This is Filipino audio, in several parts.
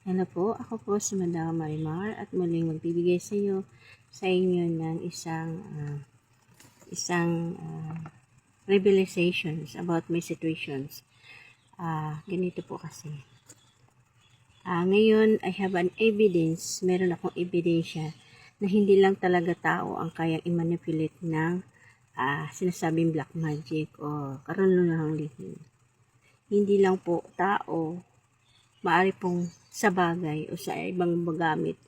Hello po, ako po si Madam Marimar at muling magbibigay sa inyo ng isang revelations about my situations. Ganito po kasi. Ngayon, I have an evidence, meron akong ebidensya na hindi lang talaga tao ang kayang i-manipulate ng sinasabing black magic o karunungang lihim. Hindi lang po tao, maaari pong sa bagay o sa ibang gamit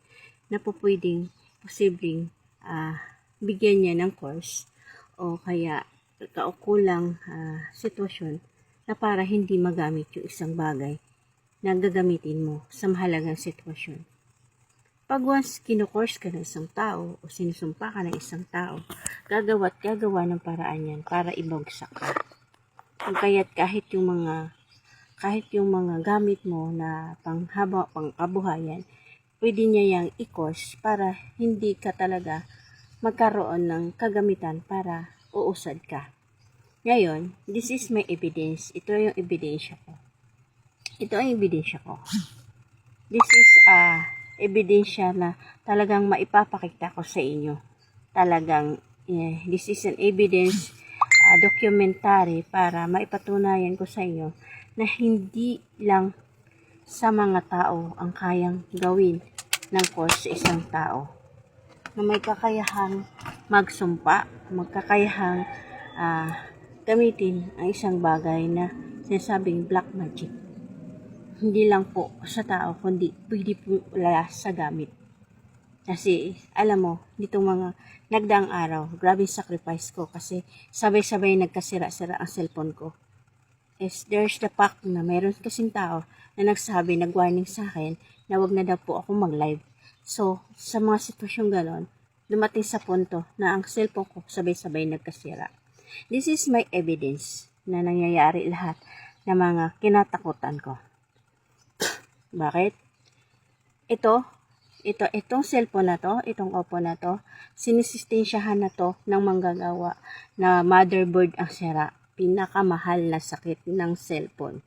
na po posibleng bigyan niya ng course o kaya kaukulang sitwasyon na para hindi magamit yung isang bagay na gagamitin mo sa mahalagang sitwasyon. Pag once kino-course ka ng isang tao o sinusumpa ka ng isang tao, gagawa ng paraan yan para ibagsak ka. Kung kaya't kahit yung mga gamit mo na pangkabuhayan, pwede niya yang i-course para hindi ka talaga magkaroon ng kagamitan para uusad ka. Ngayon, this is my evidence. Ito yung ebidensya ko. Ito ang ebidensya ko. This is ebidensya na talagang maipapakita ko sa inyo. This is an evidence documentary para maipatunayan ko sa inyo na hindi lang sa mga tao ang kayang gawin ng course sa isang tao na may kakayahang magsumpa, magkakayahang gamitin ang isang bagay na sinasabing black magic. Hindi lang po sa tao, kundi pwede po wala sa gamit. Kasi, alam mo, ditong mga nagdaang araw, grabe sacrifice ko kasi sabay-sabay nagkasira-sira ang cellphone ko. There's the fact na meron kasing tao na nag-warning sa akin na wag na daw po ako mag-live. So, sa mga sitwasyong ganon, dumating sa punto na ang cellphone ko sabay-sabay nagkasira. This is my evidence na nangyayari lahat ng mga kinatakutan ko. Bakit? Itong cellphone na to, itong Oppo na to, sinisistensyahan na to ng manggagawa na motherboard ang sira. Pinakamahal na sakit ng cellphone.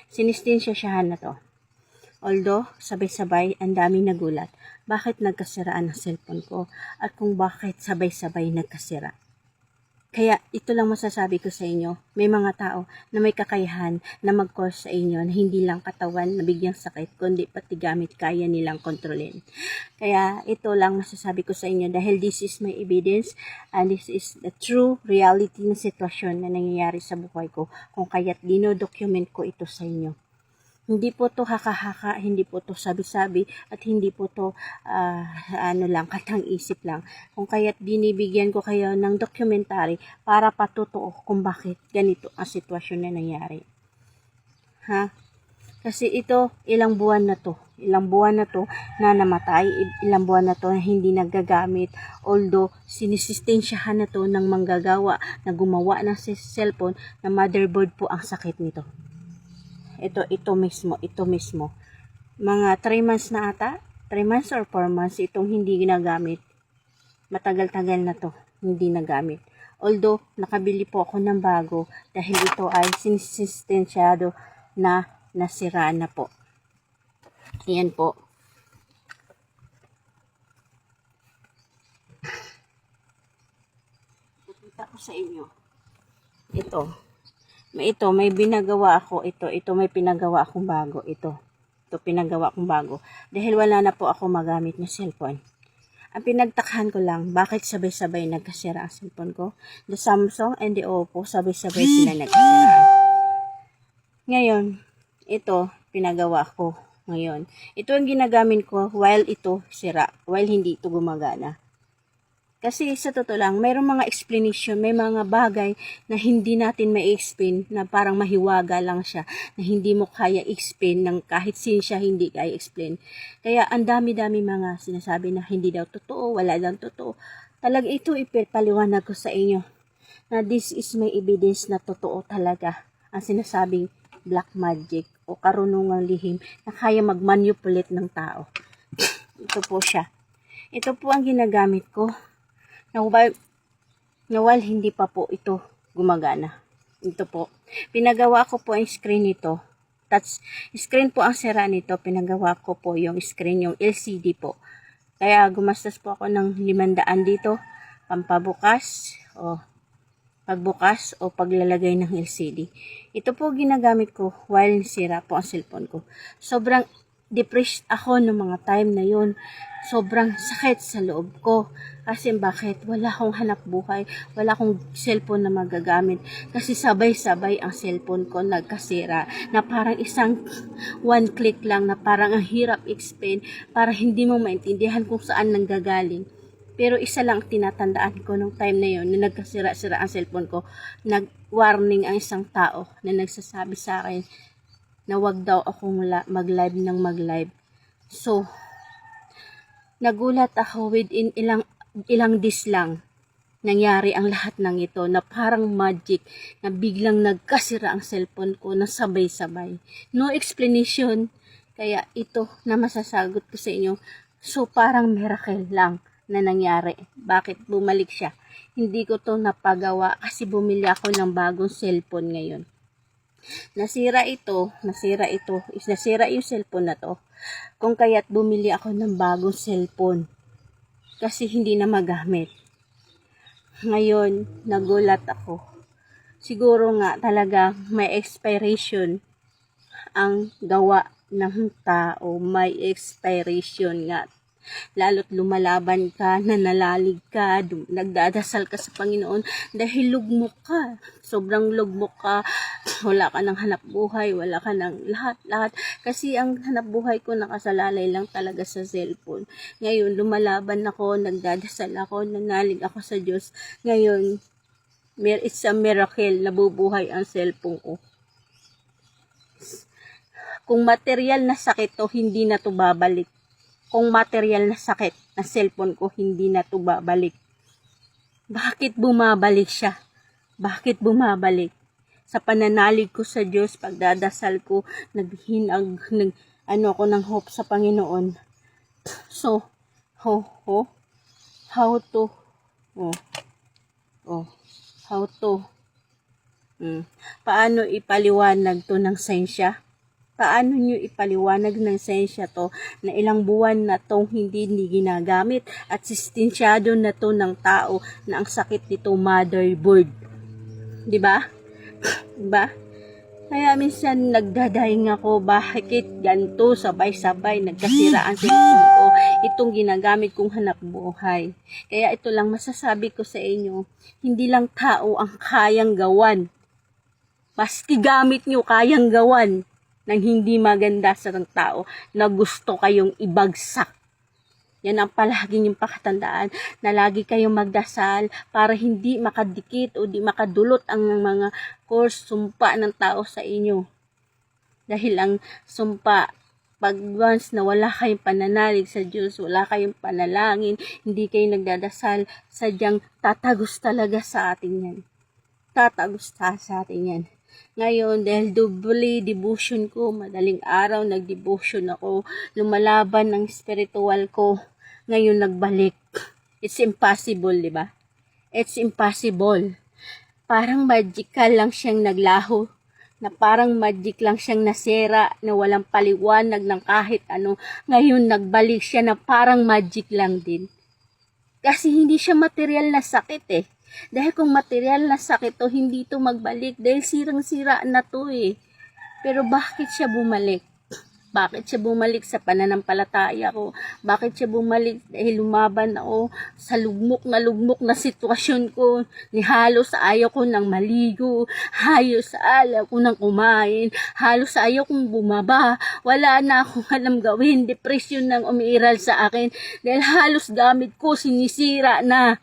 Sinistensyahan na to. Although, sabay-sabay, ang daming nagulat. Bakit nagkasiraan ang cellphone ko? At kung bakit sabay-sabay nagkasira? Kaya ito lang masasabi ko sa inyo, may mga tao na may kakayahan na mag-course sa inyo na hindi lang katawan na bigyang sakit, kundi pati gamit kaya nilang kontrolin. Kaya ito lang masasabi ko sa inyo dahil this is my evidence and this is the true reality na sitwasyon na nangyayari sa buhay ko kung kaya't dino-document ko ito sa inyo. Hindi po to haka-haka, hindi po to sabi-sabi, at hindi po to katang-isip lang. Kung kaya't binibigyan ko kayo ng documentary para patutuo kung bakit ganito ang sitwasyon na nangyari. Kasi ito, ilang buwan na to na namatay, ilang buwan na to na hindi nagagamit, although sinisistensyahan na to ng manggagawa na gumawa ng cellphone na motherboard po ang sakit nito. Ito mismo. Mga 3 months na ata, 3 months or 4 months itong hindi ginagamit. Matagal-tagal na to, hindi nagamit. Although, nakabili po ako ng bago dahil ito ay sinisistensyado na nasira na po. Ayan po. Pakita ko sa inyo. May binagawa ako may pinagawa akong bago, pinagawa akong bago dahil wala na po ako magamit na cellphone. Ang pinagtakhan ko lang, bakit sabay-sabay nagkasira ang cellphone ko? The Samsung and the Oppo, sabay-sabay sila nagkasira. Ngayon, ito pinagawa ko ngayon. Ito ang ginagamit ko while ito sira, while hindi ito gumagana. Kasi sa totoo lang, mayroong mga explanation, may mga bagay na hindi natin ma-explain, na parang mahiwaga lang siya, na hindi mo kaya explain, ng kahit sin siya hindi kaya explain. Kaya ang dami-dami mga sinasabi na hindi daw totoo, wala lang totoo. Talaga ito ipaliwanag ko sa inyo, na this is my evidence na totoo talaga ang sinasabing black magic o karunungang lihim na kaya mag-manipulate ng tao. Ito po siya. Ito po ang ginagamit ko. While hindi pa po ito gumagana. Ito po. Pinagawa ko po ang screen nito. touch screen po ang sira nito. Pinagawa ko po yung screen, yung LCD po. Kaya gumastos po ako ng 500 dito, pampabukas o pagbukas o paglalagay ng LCD. Ito po ginagamit ko while sira po ang cellphone ko. Sobrang depressed ako ng mga time na yun. Sobrang sakit sa loob ko. Kasi bakit? Wala akong hanap buhay. Wala akong cellphone na magagamit. Kasi sabay-sabay ang cellphone ko nagkasira. Na parang isang one click lang na parang ang hirap explain para hindi mo maintindihan kung saan nanggagaling. Pero isa lang tinatandaan ko nung time na yon na nagkasira-sira ang cellphone ko. Nag-warning ang isang tao na nagsasabi sa akin na wag daw akong mag-live ng mag-live. So, nagulat ako within ilang days lang. Nangyari ang lahat ng ito na parang magic na biglang nagkasira ang cellphone ko na sabay-sabay. No explanation. Kaya ito na masasagot ko sa inyo. So, parang miracle lang na nangyari. Bakit bumalik siya? Hindi ko to napagawa kasi bumili ako ng bagong cellphone ngayon. Nasira yung cellphone na to. Kung kaya't bumili ako ng bagong cellphone kasi hindi na magamit. Ngayon, nagulat ako. Siguro nga talaga may expiration ang gawa ng tao. May expiration nga. Lalo't lumalaban ka, nanalalig ka, nagdadasal ka sa Panginoon dahil lugmok ka. Sobrang lugmok ka. Wala ka ng hanap buhay, wala ka ng lahat. Kasi ang hanap buhay ko nakasalalay lang talaga sa cellphone. Ngayon, lumalaban ako, nagdadasal ako, nanalig ako sa Diyos. Ngayon, it's a miracle, nabubuhay ang cellphone ko. Kung material na sakit to, hindi na to babalik. Kung material na sakit na cellphone ko, hindi na to babalik. Bakit bumabalik siya? Bakit bumabalik? Sa pananalig ko sa Diyos, pagdadasal ko, ako ng hope sa Panginoon. So, how to, paano ipaliwanag to ng siyensya? Paano nyo ipaliwanag ng siyensya to na ilang buwan na tong hindi ginagamit at sistensyado na to ng tao na ang sakit nito motherboard? Diba? Diba? Kaya minsan nagdadaing ako, bakit ganito sabay-sabay nagkasira ang cellphone ko, itong ginagamit kong hanap buhay. Kaya ito lang masasabi ko sa inyo, hindi lang tao ang kayang gawan. Maski gamit nyo kayang gawan ng hindi maganda sa tao na gusto kayong ibagsak. Yan ang palagi niyong pakatandaan na lagi kayong magdasal para hindi makadikit o di makadulot ang mga course sumpa ng tao sa inyo. Dahil ang sumpa, pag once na wala kayong pananalig sa Diyos, wala kayong panalangin, hindi kayo nagdadasal, sadyang tatagos talaga sa atin yan. Tatagos sa atin yan. Ngayon, dahil doble devotion ko, madaling araw nag-devotion ako, lumalaban ng spiritual ko, ngayon nagbalik. It's impossible, di ba? It's impossible. Parang magical lang siyang naglaho, na parang magic lang siyang nasira, na walang paliwanag ng kahit ano. Ngayon nagbalik siya na parang magic lang din. Kasi hindi siya material na sakit eh. Dahil kung material na sakit to, hindi to magbalik. Dahil sirang-sira na to eh. Pero bakit siya bumalik? Bakit siya bumalik sa pananampalataya ko? Bakit siya bumalik? Dahil lumaban ako sa lugmok na sitwasyon ko. Ni halos ayaw ko nang maligo. Halos ayaw ko nang kumain. Halos ayaw kong bumaba. Wala na akong alam gawin. Depression nang umiiral sa akin. Dahil halos gamit ko sinisira na.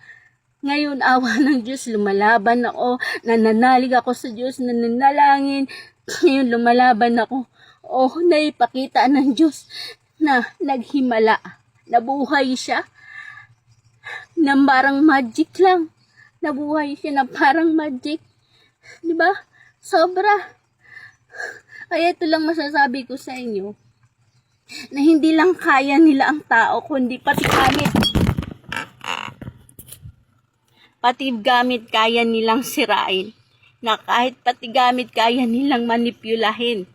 Ngayon, awa ng Diyos, lumalaban ako, nananalig ako sa Diyos, nananalangin. Ngayon, lumalaban ako. Oh, naipakita ng Diyos na naghimala. Nabuhay siya. Na parang magic lang. Nabuhay siya na parang magic. Diba? Sobra. Kaya ito lang masasabi ko sa inyo. Na hindi lang kaya nila ang tao, kundi pati gamit kaya nilang sirain, na kahit pati gamit kaya nilang manipulahin.